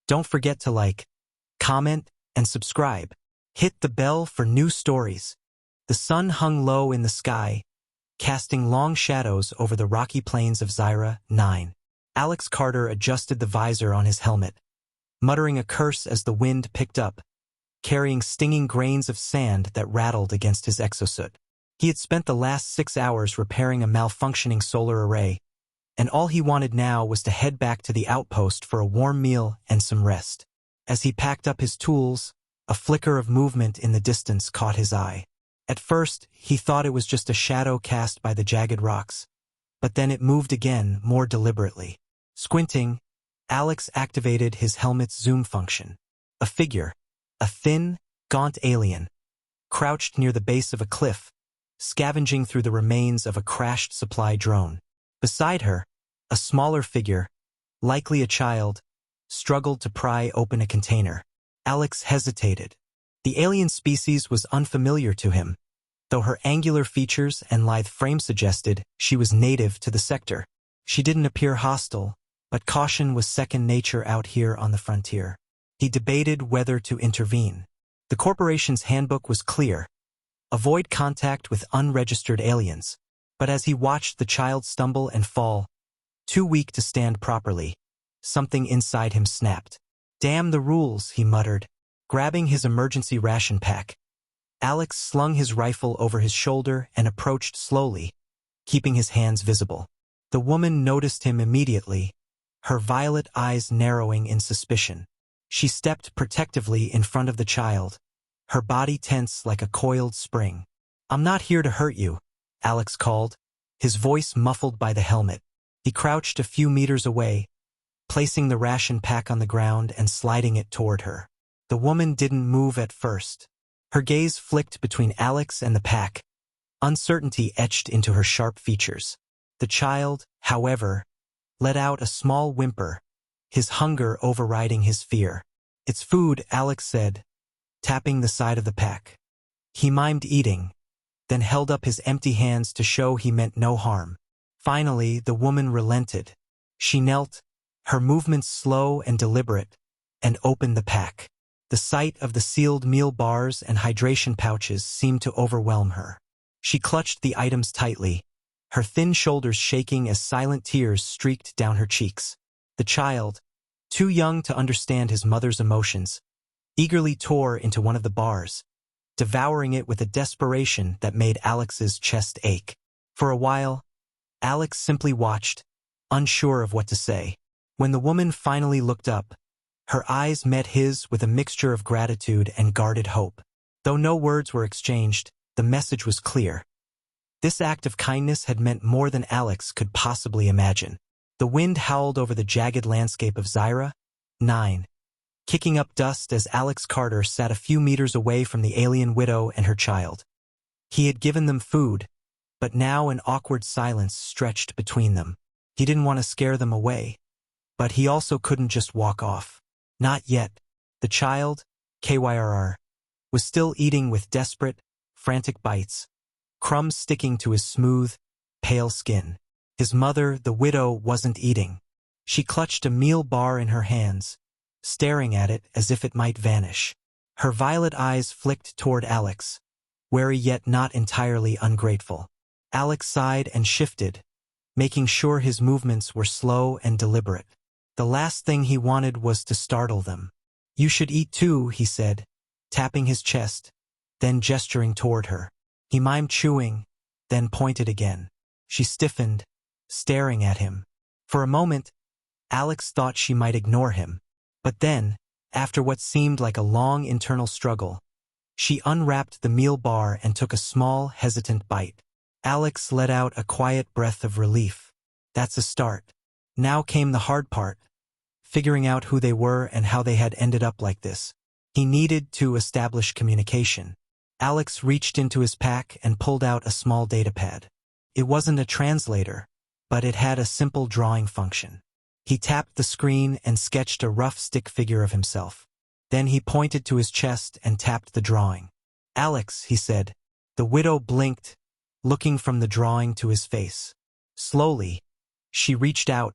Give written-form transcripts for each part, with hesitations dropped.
Don't forget to like, comment, and subscribe. Hit the bell for new stories. The sun hung low in the sky, casting long shadows over the rocky plains of Zyra. 9. Alex Carter adjusted the visor on his helmet, muttering a curse as the wind picked up, carrying stinging grains of sand that rattled against his exosuit. He had spent the last 6 hours repairing a malfunctioning solar array, and all he wanted now was to head back to the outpost for a warm meal and some rest. As he packed up his tools, a flicker of movement in the distance caught his eye. At first, he thought it was just a shadow cast by the jagged rocks, but then it moved again, more deliberately. Squinting, Alex activated his helmet's zoom function. A figure, a thin, gaunt alien, crouched near the base of a cliff, scavenging through the remains of a crashed supply drone. Beside her, a smaller figure, likely a child, struggled to pry open a container. Alex hesitated. The alien species was unfamiliar to him, though her angular features and lithe frame suggested she was native to the sector. She didn't appear hostile, but caution was second nature out here on the frontier. He debated whether to intervene. The corporation's handbook was clear: avoid contact with unregistered aliens. But as he watched the child stumble and fall, too weak to stand properly, something inside him snapped. "Damn the rules," he muttered. Grabbing his emergency ration pack, Alex slung his rifle over his shoulder and approached slowly, keeping his hands visible. The woman noticed him immediately, her violet eyes narrowing in suspicion. She stepped protectively in front of the child, her body tense like a coiled spring. "I'm not here to hurt you," Alex called, his voice muffled by the helmet. He crouched a few meters away, placing the ration pack on the ground and sliding it toward her. The woman didn't move at first. Her gaze flicked between Alex and the pack, uncertainty etched into her sharp features. The child, however, let out a small whimper, his hunger overriding his fear. "It's food," Alex said, tapping the side of the pack. He mimed eating, then held up his empty hands to show he meant no harm. Finally, the woman relented. She knelt, her movements slow and deliberate, and opened the pack. The sight of the sealed meal bars and hydration pouches seemed to overwhelm her. She clutched the items tightly, her thin shoulders shaking as silent tears streaked down her cheeks. The child, too young to understand his mother's emotions, eagerly tore into one of the bars, devouring it with a desperation that made Alex's chest ache. For a while, Alex simply watched, unsure of what to say. When the woman finally looked up, her eyes met his with a mixture of gratitude and guarded hope. Though no words were exchanged, the message was clear. This act of kindness had meant more than Alex could possibly imagine. The wind howled over the jagged landscape of Zyra. 9. Kicking up dust as Alex Carter sat a few meters away from the alien widow and her child. He had given them food, but now an awkward silence stretched between them. He didn't want to scare them away, but he also couldn't just walk off. Not yet. The child, KYRR, was still eating with desperate, frantic bites, crumbs sticking to his smooth, pale skin. His mother, the widow, wasn't eating. She clutched a meal bar in her hands, staring at it as if it might vanish. Her violet eyes flicked toward Alex, wary yet not entirely ungrateful. Alex sighed and shifted, making sure his movements were slow and deliberate. The last thing he wanted was to startle them. "You should eat too," he said, tapping his chest, then gesturing toward her. He mimed chewing, then pointed again. She stiffened, staring at him. For a moment, Alex thought she might ignore him. But then, after what seemed like a long internal struggle, she unwrapped the meal bar and took a small, hesitant bite. Alex let out a quiet breath of relief. That's a start. Now came the hard part, figuring out who they were and how they had ended up like this. He needed to establish communication. Alex reached into his pack and pulled out a small datapad. It wasn't a translator, but it had a simple drawing function. He tapped the screen and sketched a rough stick figure of himself. Then he pointed to his chest and tapped the drawing. "Alex," he said. The widow blinked, looking from the drawing to his face. Slowly, she reached out,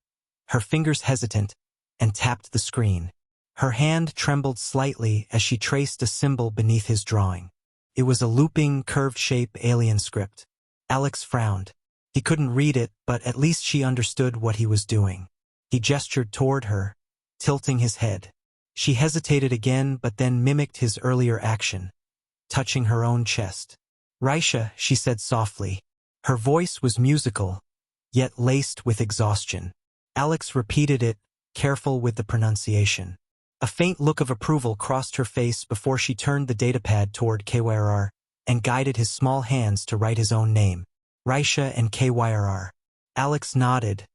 her fingers hesitant, and tapped the screen. Her hand trembled slightly as she traced a symbol beneath his drawing. It was a looping, curved-shape alien script. Alex frowned. He couldn't read it, but at least she understood what he was doing. He gestured toward her, tilting his head. She hesitated again but then mimicked his earlier action, touching her own chest. "Raisha," she said softly. Her voice was musical, yet laced with exhaustion. Alex repeated it, careful with the pronunciation. A faint look of approval crossed her face before she turned the datapad toward KYRR and guided his small hands to write his own name. Raisha and KYRR. Alex nodded,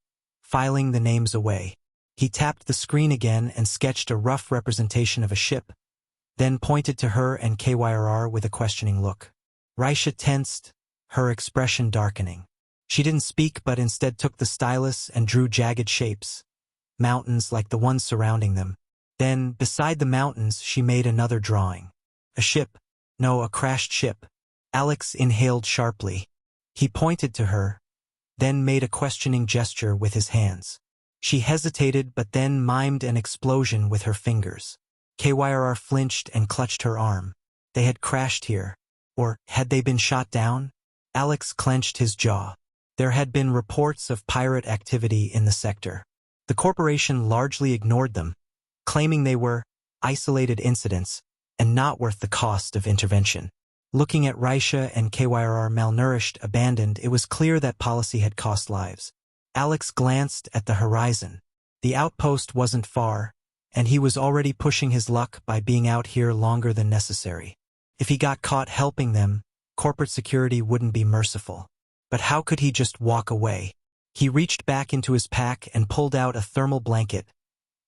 filing the names away. He tapped the screen again and sketched a rough representation of a ship, then pointed to her and KYRR with a questioning look. Raisha tensed, her expression darkening. She didn't speak but instead took the stylus and drew jagged shapes, mountains like the ones surrounding them. Then, beside the mountains, she made another drawing. A ship. No, a crashed ship. Alex inhaled sharply. He pointed to her, then made a questioning gesture with his hands. She hesitated but then mimed an explosion with her fingers. KYRR flinched and clutched her arm. They had crashed here. Or had they been shot down? Alex clenched his jaw. There had been reports of pirate activity in the sector. The corporation largely ignored them, claiming they were isolated incidents and not worth the cost of intervention. Looking at Raisha and KYRR malnourished, abandoned, it was clear that policy had cost lives. Alex glanced at the horizon. The outpost wasn't far, and he was already pushing his luck by being out here longer than necessary. If he got caught helping them, corporate security wouldn't be merciful. But how could he just walk away? He reached back into his pack and pulled out a thermal blanket,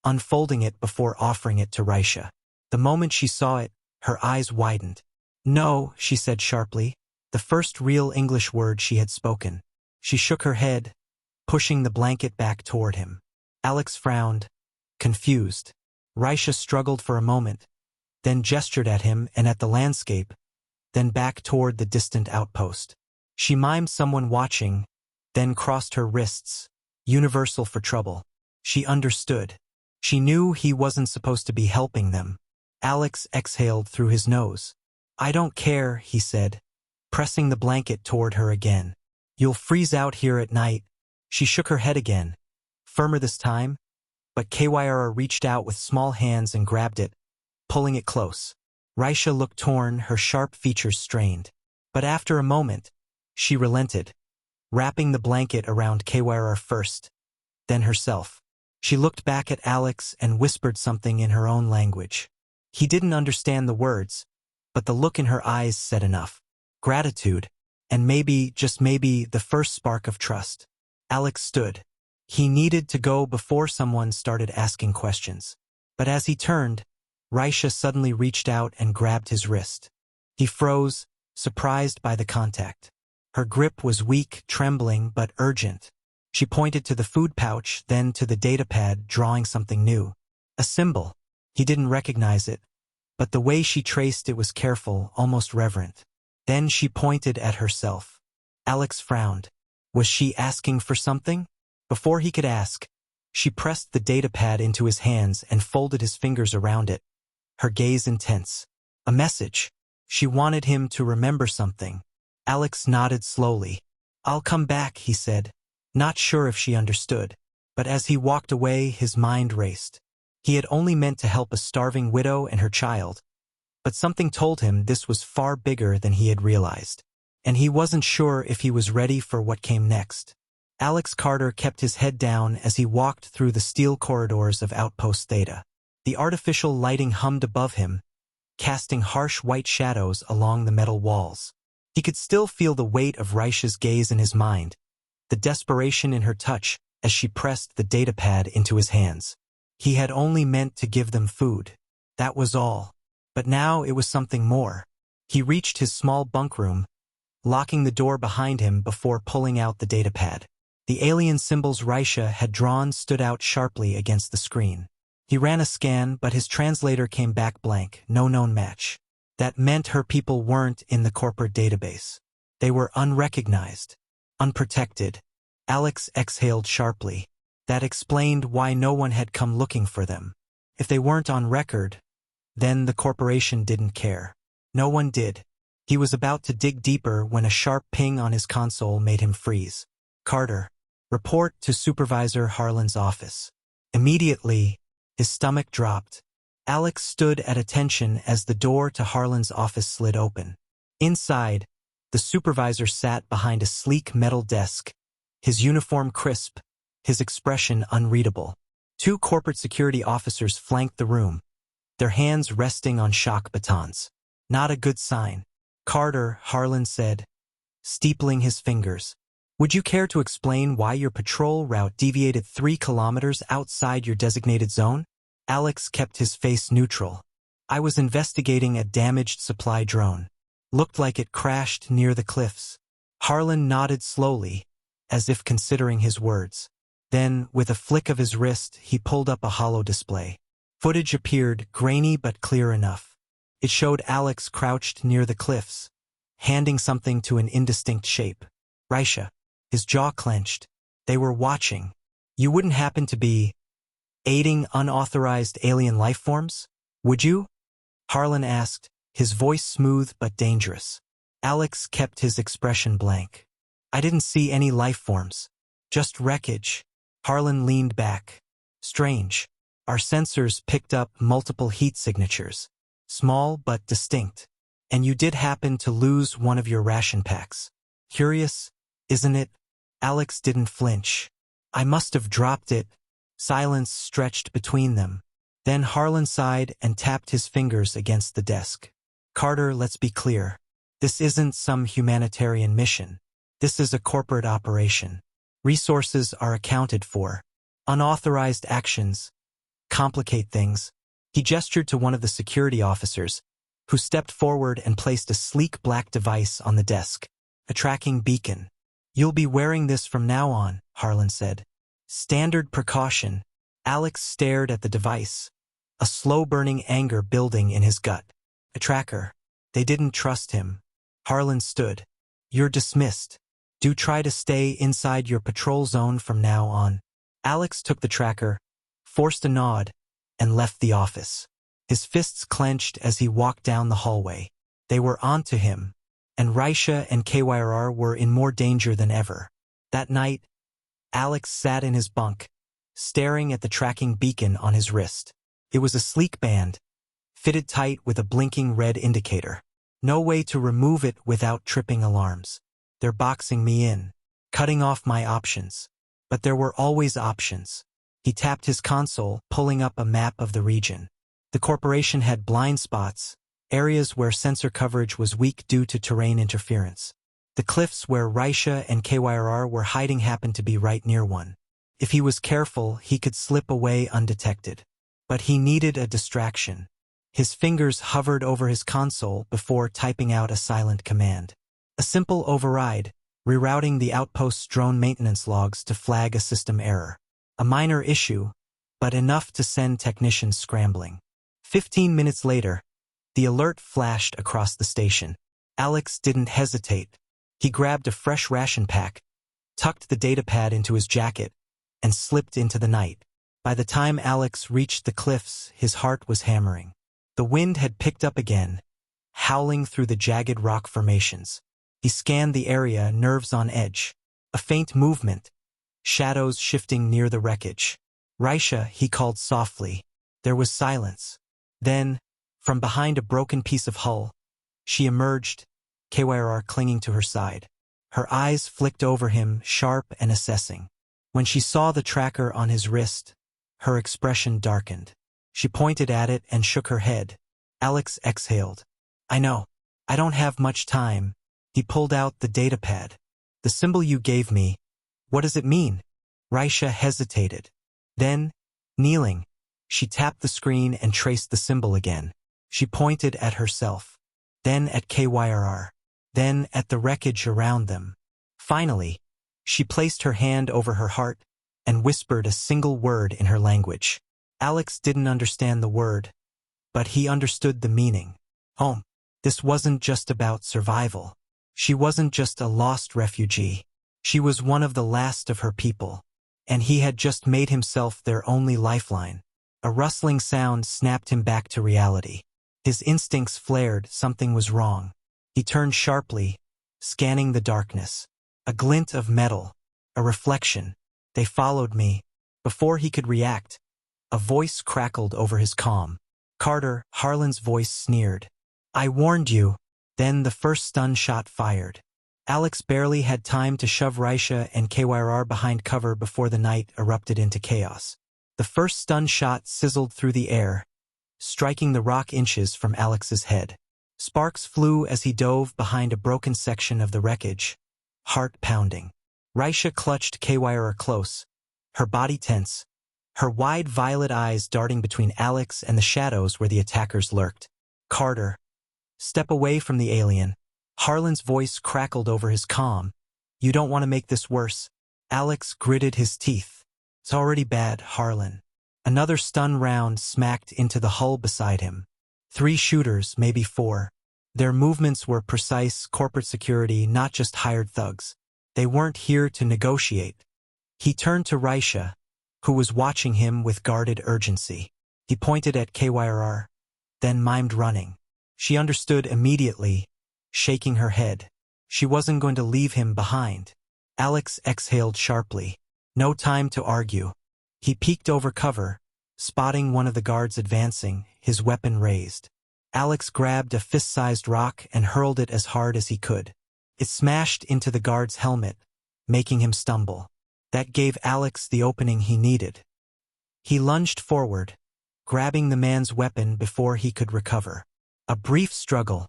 unfolding it before offering it to Raisha. The moment she saw it, her eyes widened. "No," she said sharply, the first real English word she had spoken. She shook her head, pushing the blanket back toward him. Alex frowned, confused. Raisha struggled for a moment, then gestured at him and at the landscape, then back toward the distant outpost. She mimed someone watching, then crossed her wrists, universal for trouble. She understood. She knew he wasn't supposed to be helping them. Alex exhaled through his nose. "I don't care," he said, pressing the blanket toward her again. "You'll freeze out here at night." She shook her head again, firmer this time, but KYRR reached out with small hands and grabbed it, pulling it close. Raisha looked torn, her sharp features strained. But after a moment, she relented, wrapping the blanket around KYRR first, then herself. She looked back at Alex and whispered something in her own language. He didn't understand the words, but the look in her eyes said enough. Gratitude, and maybe, just maybe, the first spark of trust. Alex stood. He needed to go before someone started asking questions. But as he turned, Raisha suddenly reached out and grabbed his wrist. He froze, surprised by the contact. Her grip was weak, trembling, but urgent. She pointed to the food pouch, then to the datapad, drawing something new. A symbol. He didn't recognize it, but the way she traced it was careful, almost reverent. Then she pointed at herself. Alex frowned. Was she asking for something? Before he could ask, she pressed the datapad into his hands and folded his fingers around it, her gaze intense. A message. She wanted him to remember something. Alex nodded slowly. "I'll come back," he said, not sure if she understood. But as he walked away, his mind raced. He had only meant to help a starving widow and her child, but something told him this was far bigger than he had realized. And he wasn't sure if he was ready for what came next. Alex Carter kept his head down as he walked through the steel corridors of Outpost Theta. The artificial lighting hummed above him, casting harsh white shadows along the metal walls. He could still feel the weight of Raisha's gaze in his mind, the desperation in her touch as she pressed the datapad into his hands. He had only meant to give them food. That was all. But now it was something more. He reached his small bunk room, locking the door behind him before pulling out the datapad. The alien symbols Raisha had drawn stood out sharply against the screen. He ran a scan, but his translator came back blank, no known match. That meant her people weren't in the corporate database. They were unrecognized, unprotected. Alex exhaled sharply. That explained why no one had come looking for them. If they weren't on record, then the corporation didn't care. No one did. He was about to dig deeper when a sharp ping on his console made him freeze. Carter, report to Supervisor Harlan's office. Immediately, his stomach dropped. Alex stood at attention as the door to Harlan's office slid open. Inside, the supervisor sat behind a sleek metal desk, his uniform crisp, his expression unreadable. Two corporate security officers flanked the room, their hands resting on shock batons. Not a good sign. Carter, Harlan said, steepling his fingers. Would you care to explain why your patrol route deviated 3 kilometers outside your designated zone? Alex kept his face neutral. I was investigating a damaged supply drone. Looked like it crashed near the cliffs. Harlan nodded slowly, as if considering his words. Then, with a flick of his wrist, he pulled up a holo display. Footage appeared, grainy but clear enough. It showed Alex crouched near the cliffs, handing something to an indistinct shape. Raisha. His jaw clenched. They were watching. You wouldn't happen to be aiding unauthorized alien life forms, would you? Harlan asked, his voice smooth but dangerous. Alex kept his expression blank. I didn't see any life forms. Just wreckage. Harlan leaned back. Strange. Our sensors picked up multiple heat signatures. Small but distinct. And you did happen to lose one of your ration packs. Curious, isn't it? Alex didn't flinch. I must have dropped it. Silence stretched between them. Then Harlan sighed and tapped his fingers against the desk. Carter, let's be clear. This isn't some humanitarian mission. This is a corporate operation. Resources are accounted for. Unauthorized actions complicate things. He gestured to one of the security officers, who stepped forward and placed a sleek black device on the desk. A tracking beacon. You'll be wearing this from now on, Harlan said. Standard precaution. Alex stared at the device, a slow-burning anger building in his gut. A tracker. They didn't trust him. Harlan stood. You're dismissed. Do try to stay inside your patrol zone from now on. Alex took the tracker, forced a nod, and left the office. His fists clenched as he walked down the hallway. They were onto him, and Raisha and KYRR were in more danger than ever. That night, Alex sat in his bunk, staring at the tracking beacon on his wrist. It was a sleek band, fitted tight with a blinking red indicator. No way to remove it without tripping alarms. They're boxing me in, cutting off my options. But there were always options. He tapped his console, pulling up a map of the region. The corporation had blind spots, areas where sensor coverage was weak due to terrain interference. The cliffs where Raisha and KYRR were hiding happened to be right near one. If he was careful, he could slip away undetected. But he needed a distraction. His fingers hovered over his console before typing out a silent command. A simple override, rerouting the outpost's drone maintenance logs to flag a system error. A minor issue, but enough to send technicians scrambling. 15 minutes later, the alert flashed across the station. Alex didn't hesitate. He grabbed a fresh ration pack, tucked the datapad into his jacket, and slipped into the night. By the time Alex reached the cliffs, his heart was hammering. The wind had picked up again, howling through the jagged rock formations. He scanned the area, nerves on edge. A faint movement, shadows shifting near the wreckage. Raisha, he called softly. There was silence. Then, from behind a broken piece of hull, she emerged, KYRR clinging to her side. Her eyes flicked over him, sharp and assessing. When she saw the tracker on his wrist, her expression darkened. She pointed at it and shook her head. Alex exhaled. I know. I don't have much time. He pulled out the datapad. The symbol you gave me, what does it mean? Raisha hesitated. Then, kneeling, she tapped the screen and traced the symbol again. She pointed at herself, then at KYRR, then at the wreckage around them. Finally, she placed her hand over her heart and whispered a single word in her language. Alex didn't understand the word, but he understood the meaning. Home. This wasn't just about survival. She wasn't just a lost refugee. She was one of the last of her people, and he had just made himself their only lifeline. A rustling sound snapped him back to reality. His instincts flared, something was wrong. He turned sharply, scanning the darkness. A glint of metal, a reflection. They followed me. Before he could react, a voice crackled over his comm. Carter, Harlan's voice sneered. I warned you. Then the first stun shot fired. Alex barely had time to shove Raisha and KYR behind cover before the night erupted into chaos. The first stun shot sizzled through the air, striking the rock inches from Alex's head. Sparks flew as he dove behind a broken section of the wreckage, heart pounding. Raisha clutched KYR close, her body tense, her wide violet eyes darting between Alex and the shadows where the attackers lurked. Carter, step away from the alien. Harlan's voice crackled over his comm. You don't want to make this worse. Alex gritted his teeth. It's already bad, Harlan. Another stun round smacked into the hull beside him. 3 shooters, maybe 4. Their movements were precise corporate security, not just hired thugs. They weren't here to negotiate. He turned to Raisha, who was watching him with guarded urgency. He pointed at KYR, then mimed running. She understood immediately, shaking her head. She wasn't going to leave him behind. Alex exhaled sharply. No time to argue. He peeked over cover, spotting one of the guards advancing, his weapon raised. Alex grabbed a fist-sized rock and hurled it as hard as he could. It smashed into the guard's helmet, making him stumble. That gave Alex the opening he needed. He lunged forward, grabbing the man's weapon before he could recover. A brief struggle,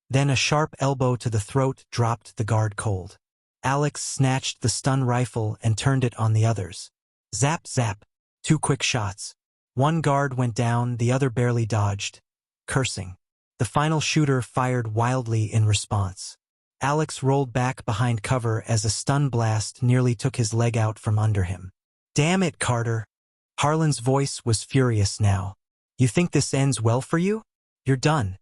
then a sharp elbow to the throat dropped the guard cold. Alex snatched the stun rifle and turned it on the others. Zap, zap. 2 quick shots. One guard went down, the other barely dodged, cursing. The final shooter fired wildly in response. Alex rolled back behind cover as a stun blast nearly took his leg out from under him. Damn it, Carter. Harlan's voice was furious now. You think this ends well for you? You're done.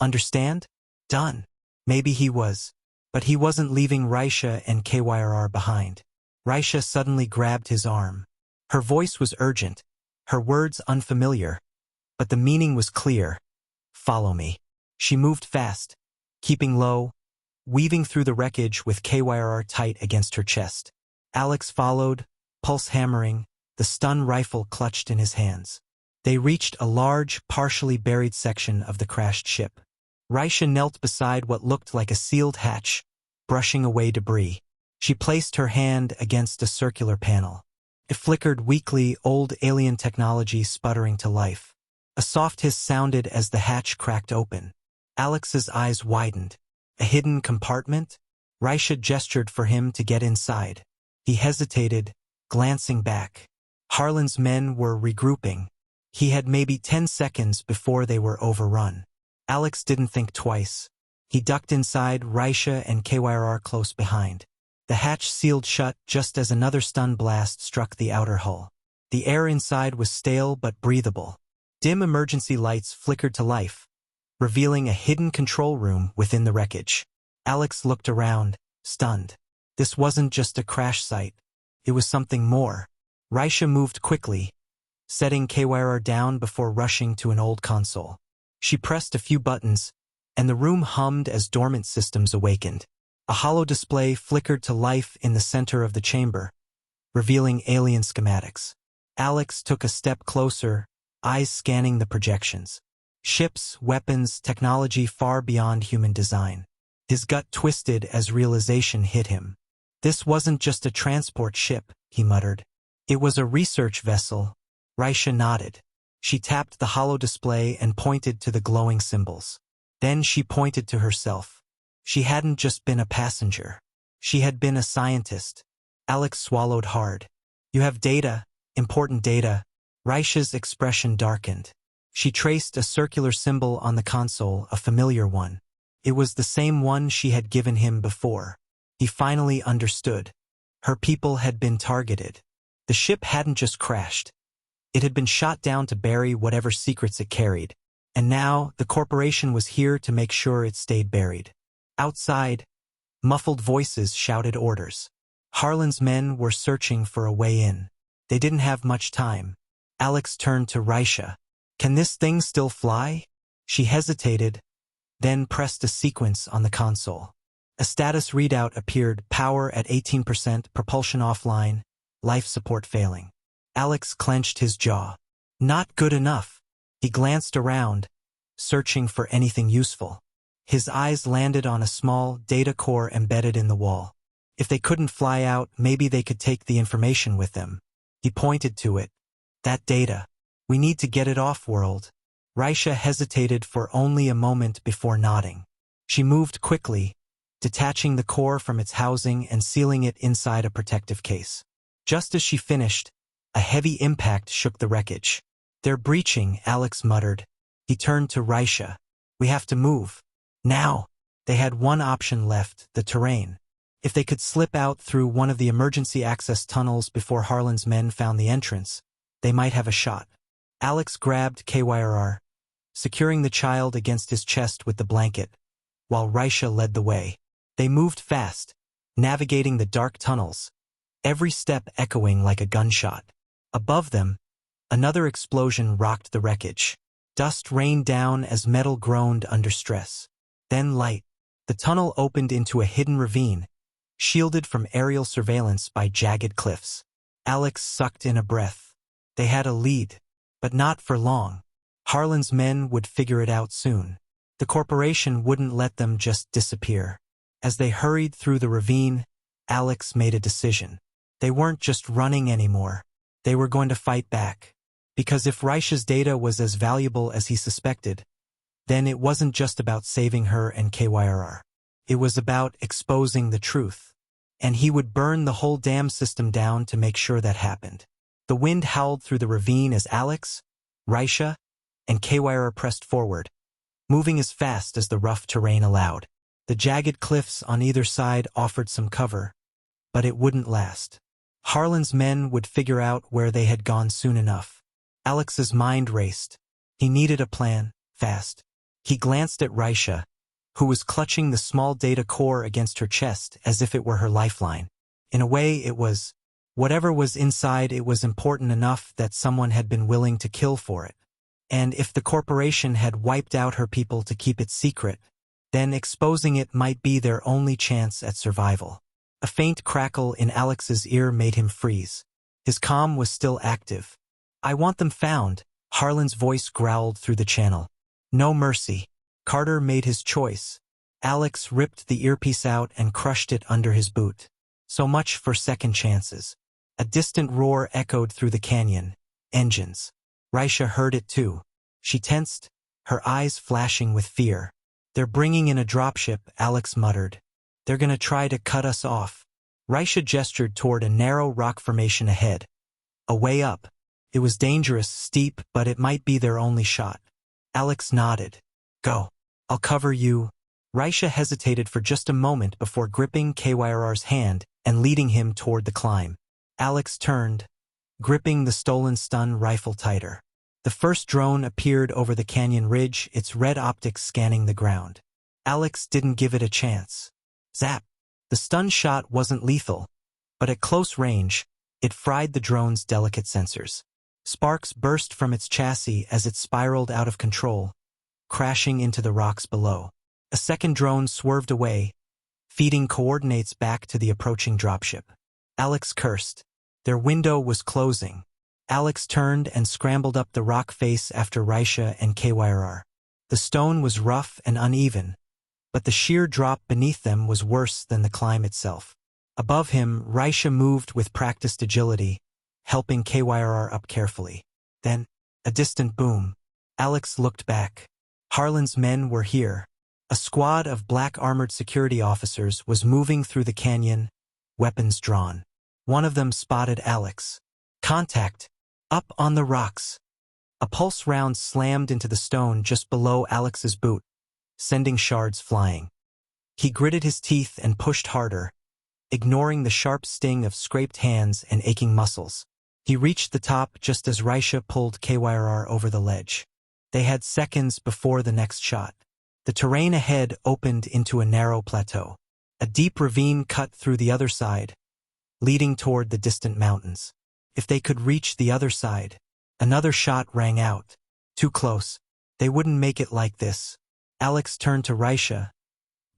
Understand? Done. Maybe he was. But he wasn't leaving Raisha and KYR behind. Raisha suddenly grabbed his arm. Her voice was urgent, her words unfamiliar, but the meaning was clear. Follow me. She moved fast, keeping low, weaving through the wreckage with KYR tight against her chest. Alex followed, pulse hammering, the stun rifle clutched in his hands. They reached a large, partially buried section of the crashed ship. Raisha knelt beside what looked like a sealed hatch, brushing away debris. She placed her hand against a circular panel. It flickered weakly, old alien technology sputtering to life. A soft hiss sounded as the hatch cracked open. Alex's eyes widened. A hidden compartment? Raisha gestured for him to get inside. He hesitated, glancing back. Harlan's men were regrouping. He had maybe 10 seconds before they were overrun. Alex didn't think twice. He ducked inside, Raisha and KYR close behind. The hatch sealed shut just as another stun blast struck the outer hull. The air inside was stale but breathable. Dim emergency lights flickered to life, revealing a hidden control room within the wreckage. Alex looked around, stunned. This wasn't just a crash site. It was something more. Raisha moved quickly, setting KYR down before rushing to an old console. She pressed a few buttons, and the room hummed as dormant systems awakened. A hollow display flickered to life in the center of the chamber, revealing alien schematics. Alex took a step closer, eyes scanning the projections. Ships, weapons, technology far beyond human design. His gut twisted as realization hit him. This wasn't just a transport ship, he muttered. It was a research vessel. Raisha nodded. She tapped the hollow display and pointed to the glowing symbols. Then she pointed to herself. She hadn't just been a passenger. She had been a scientist. Alex swallowed hard. You have data, important data. Raisha's expression darkened. She traced a circular symbol on the console, a familiar one. It was the same one she had given him before. He finally understood. Her people had been targeted. The ship hadn't just crashed. It had been shot down to bury whatever secrets it carried. And now, the corporation was here to make sure it stayed buried. Outside, muffled voices shouted orders. Harlan's men were searching for a way in. They didn't have much time. Alex turned to Raisha. Can this thing still fly? She hesitated, then pressed a sequence on the console. A status readout appeared: power at 18%, propulsion offline, life support failing. Alex clenched his jaw. Not good enough. He glanced around, searching for anything useful. His eyes landed on a small data core embedded in the wall. If they couldn't fly out, maybe they could take the information with them. He pointed to it. That data. We need to get it off-world. Raisha hesitated for only a moment before nodding. She moved quickly, detaching the core from its housing and sealing it inside a protective case. Just as she finished, a heavy impact shook the wreckage. They're breaching, Alex muttered. He turned to Raisha. We have to move. Now. They had one option left: the terrain. If they could slip out through one of the emergency access tunnels before Harlan's men found the entrance, they might have a shot. Alex grabbed KYRR, securing the child against his chest with the blanket, while Raisha led the way. They moved fast, navigating the dark tunnels, every step echoing like a gunshot. Above them, another explosion rocked the wreckage. Dust rained down as metal groaned under stress. Then light. The tunnel opened into a hidden ravine, shielded from aerial surveillance by jagged cliffs. Alex sucked in a breath. They had a lead, but not for long. Harlan's men would figure it out soon. The corporation wouldn't let them just disappear. As they hurried through the ravine, Alex made a decision. They weren't just running anymore. They were going to fight back. Because if Raisha's data was as valuable as he suspected, then it wasn't just about saving her and KYRR. It was about exposing the truth. And he would burn the whole damn system down to make sure that happened. The wind howled through the ravine as Alex, Raisha, and KYRR pressed forward, moving as fast as the rough terrain allowed. The jagged cliffs on either side offered some cover, but it wouldn't last. Harlan's men would figure out where they had gone soon enough. Alex's mind raced. He needed a plan, fast. He glanced at Raisha, who was clutching the small data core against her chest as if it were her lifeline. In a way, it was. Whatever was inside it was important enough that someone had been willing to kill for it. And if the corporation had wiped out her people to keep it secret, then exposing it might be their only chance at survival. A faint crackle in Alex's ear made him freeze. His comm was still active. I want them found, Harlan's voice growled through the channel. No mercy. Carter made his choice. Alex ripped the earpiece out and crushed it under his boot. So much for second chances. A distant roar echoed through the canyon. Engines. Raisha heard it too. She tensed, her eyes flashing with fear. They're bringing in a dropship, Alex muttered. They're gonna try to cut us off. Raisha gestured toward a narrow rock formation ahead. A way up. It was dangerous, steep, but it might be their only shot. Alex nodded. Go. I'll cover you. Raisha hesitated for just a moment before gripping KYRR's hand and leading him toward the climb. Alex turned, gripping the stolen stun rifle tighter. The first drone appeared over the canyon ridge, its red optics scanning the ground. Alex didn't give it a chance. Zap! The stun shot wasn't lethal, but at close range, it fried the drone's delicate sensors. Sparks burst from its chassis as it spiraled out of control, crashing into the rocks below. A second drone swerved away, feeding coordinates back to the approaching dropship. Alex cursed. Their window was closing. Alex turned and scrambled up the rock face after Raisha and KYRR. The stone was rough and uneven, but the sheer drop beneath them was worse than the climb itself. Above him, Raisha moved with practiced agility, helping KYRR up carefully. Then, a distant boom. Alex looked back. Harlan's men were here. A squad of black armored security officers was moving through the canyon, weapons drawn. One of them spotted Alex. Contact! Up on the rocks! A pulse round slammed into the stone just below Alex's boot, sending shards flying. He gritted his teeth and pushed harder, ignoring the sharp sting of scraped hands and aching muscles. He reached the top just as Raisha pulled KYRR over the ledge. They had seconds before the next shot. The terrain ahead opened into a narrow plateau. A deep ravine cut through the other side, leading toward the distant mountains. If they could reach the other side, Another shot rang out. Too close. They wouldn't make it like this. Alex turned to Raisha,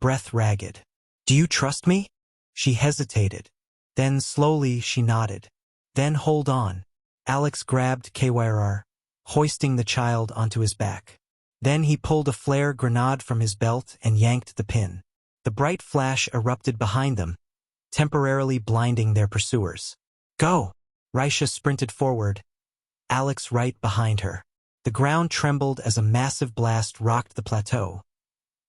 breath ragged. Do you trust me? She hesitated. Then slowly she nodded. Then hold on. Alex grabbed KYRR, hoisting the child onto his back. Then he pulled a flare grenade from his belt and yanked the pin. The bright flash erupted behind them, temporarily blinding their pursuers. Go! Raisha sprinted forward, Alex right behind her. The ground trembled as a massive blast rocked the plateau.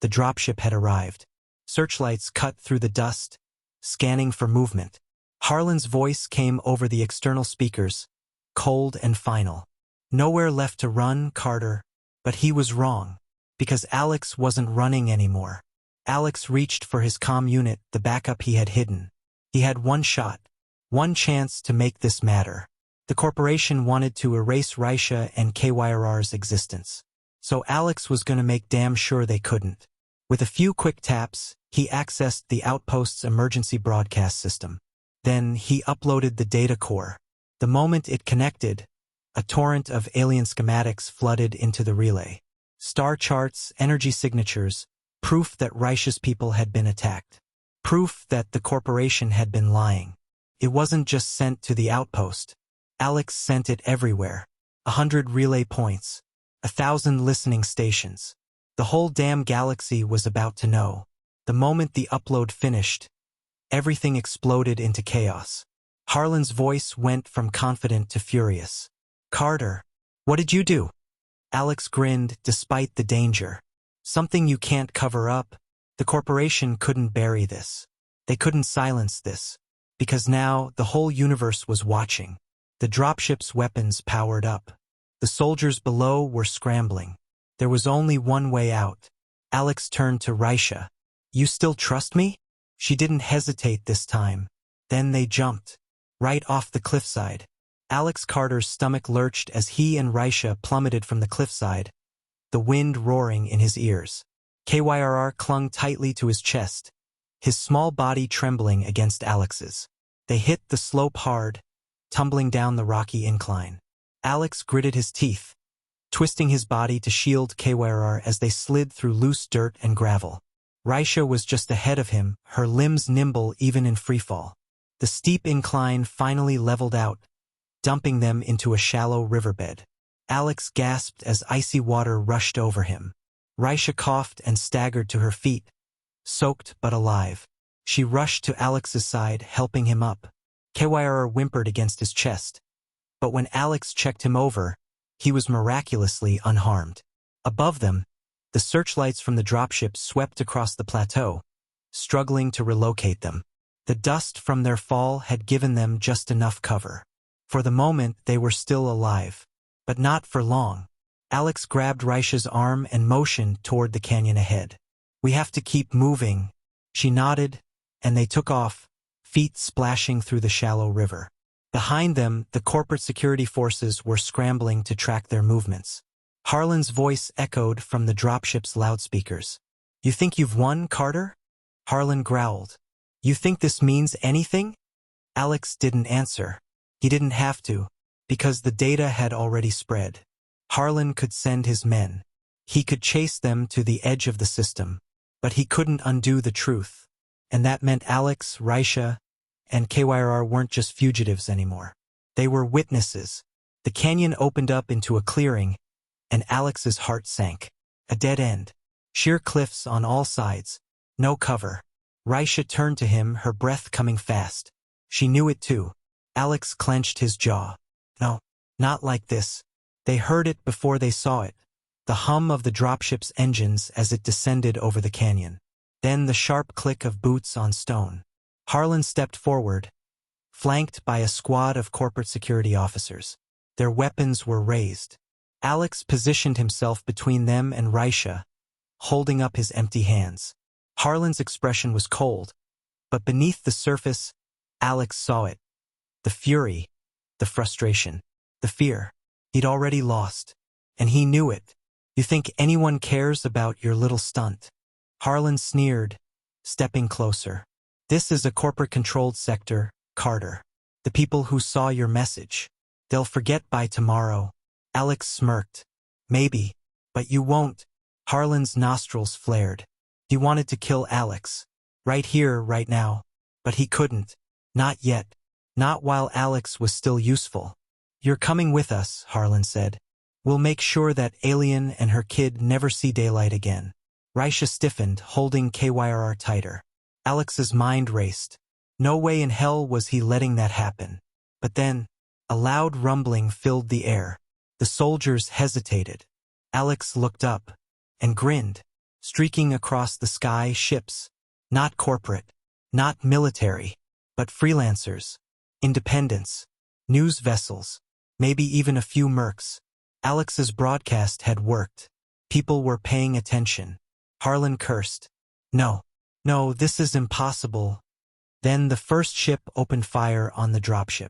The dropship had arrived. Searchlights cut through the dust, scanning for movement. Harlan's voice came over the external speakers, cold and final. Nowhere left to run, Carter. But he was wrong, because Alex wasn't running anymore. Alex reached for his comm unit, the backup he had hidden. He had one shot, one chance to make this matter. The corporation wanted to erase Raisha and KYRR's existence. So Alex was going to make damn sure they couldn't. With a few quick taps, he accessed the outpost's emergency broadcast system. Then he uploaded the data core. The moment it connected, a torrent of alien schematics flooded into the relay. Star charts, energy signatures, proof that Raisha's people had been attacked. Proof that the corporation had been lying. It wasn't just sent to the outpost. Alex sent it everywhere. 100 relay points. 1,000 listening stations. The whole damn galaxy was about to know. The moment the upload finished, everything exploded into chaos. Harlan's voice went from confident to furious. Carter, what did you do? Alex grinned despite the danger. Something you can't cover up. The corporation couldn't bury this. They couldn't silence this. Because now the whole universe was watching. The dropship's weapons powered up. The soldiers below were scrambling. There was only one way out. Alex turned to Raisha. You still trust me? She didn't hesitate this time. Then they jumped. Right off the cliffside. Alex Carter's stomach lurched as he and Raisha plummeted from the cliffside, the wind roaring in his ears. KYRR clung tightly to his chest, his small body trembling against Alex's. They hit the slope hard, tumbling down the rocky incline. Alex gritted his teeth, twisting his body to shield KYRR as they slid through loose dirt and gravel. Raisha was just ahead of him, her limbs nimble even in freefall. The steep incline finally leveled out, dumping them into a shallow riverbed. Alex gasped as icy water rushed over him. Raisha coughed and staggered to her feet, soaked but alive. She rushed to Alex's side, helping him up. KYRR whimpered against his chest. But when Alex checked him over, he was miraculously unharmed. Above them, the searchlights from the dropship swept across the plateau, struggling to relocate them. The dust from their fall had given them just enough cover. For the moment, they were still alive. But not for long. Alex grabbed Raisha's arm and motioned toward the canyon ahead. We have to keep moving. She nodded, and they took off, feet splashing through the shallow river. Behind them, the corporate security forces were scrambling to track their movements. Harlan's voice echoed from the dropship's loudspeakers. You think you've won, Carter? Harlan growled. You think this means anything? Alex didn't answer. He didn't have to, because the data had already spread. Harlan could send his men. He could chase them to the edge of the system, but he couldn't undo the truth. And that meant Alex, Raisha, and KYRR weren't just fugitives anymore. They were witnesses. The canyon opened up into a clearing, and Alex's heart sank. A dead end. Sheer cliffs on all sides. No cover. Raisha turned to him, her breath coming fast. She knew it too. Alex clenched his jaw. No, not like this. They heard it before they saw it. The hum of the dropship's engines as it descended over the canyon. Then the sharp click of boots on stone. Harlan stepped forward, flanked by a squad of corporate security officers. Their weapons were raised. Alex positioned himself between them and Raisha, holding up his empty hands. Harlan's expression was cold, but beneath the surface, Alex saw it. The fury, the frustration, the fear. He'd already lost, and he knew it. You think anyone cares about your little stunt? Harlan sneered, stepping closer. This is a corporate-controlled sector, Carter. The people who saw your message. They'll forget by tomorrow, Alex smirked. Maybe, but you won't. Harlan's nostrils flared. He wanted to kill Alex. Right here, right now. But he couldn't. Not yet. Not while Alex was still useful. You're coming with us, Harlan said. We'll make sure that Alien and her kid never see daylight again. Raisha stiffened, holding KYRR tighter. Alex's mind raced. No way in hell was he letting that happen. But then, a loud rumbling filled the air. The soldiers hesitated. Alex looked up and grinned. Streaking across the sky, ships. Not corporate, not military, but freelancers, independents, news vessels, maybe even a few mercs. Alex's broadcast had worked. People were paying attention. Harlan cursed. No, this is impossible. Then the first ship opened fire on the dropship.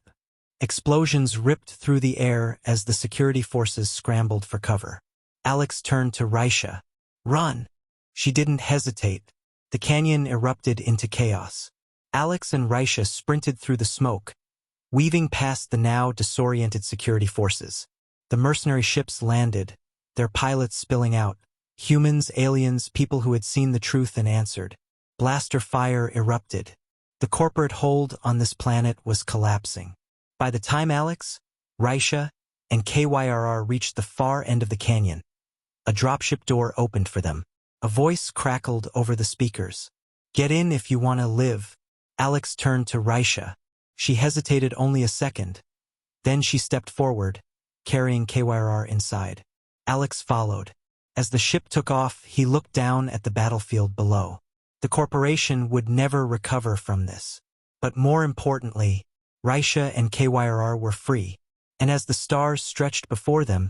Explosions ripped through the air as the security forces scrambled for cover. Alex turned to Raisha. Run! She didn't hesitate. The canyon erupted into chaos. Alex and Raisha sprinted through the smoke, weaving past the now disoriented security forces. The mercenary ships landed, their pilots spilling out. Humans, aliens, people who had seen the truth and answered. Blaster fire erupted. The corporate hold on this planet was collapsing. By the time Alex, Raisha, and KYRR reached the far end of the canyon, a dropship door opened for them. A voice crackled over the speakers. Get in if you want to live. Alex turned to Raisha. She hesitated only a second. Then she stepped forward, carrying KYRR inside. Alex followed. As the ship took off, he looked down at the battlefield below. The corporation would never recover from this. But more importantly, Raisha and KYRR were free. And as the stars stretched before them,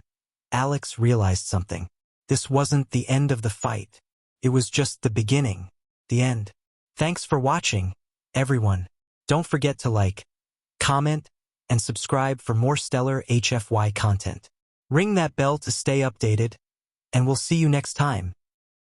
Alex realized something. This wasn't the end of the fight. It was just the beginning. The end. Thanks for watching, everyone. Don't forget to like, comment, and subscribe for more stellar HFY content. Ring that bell to stay updated, and we'll see you next time.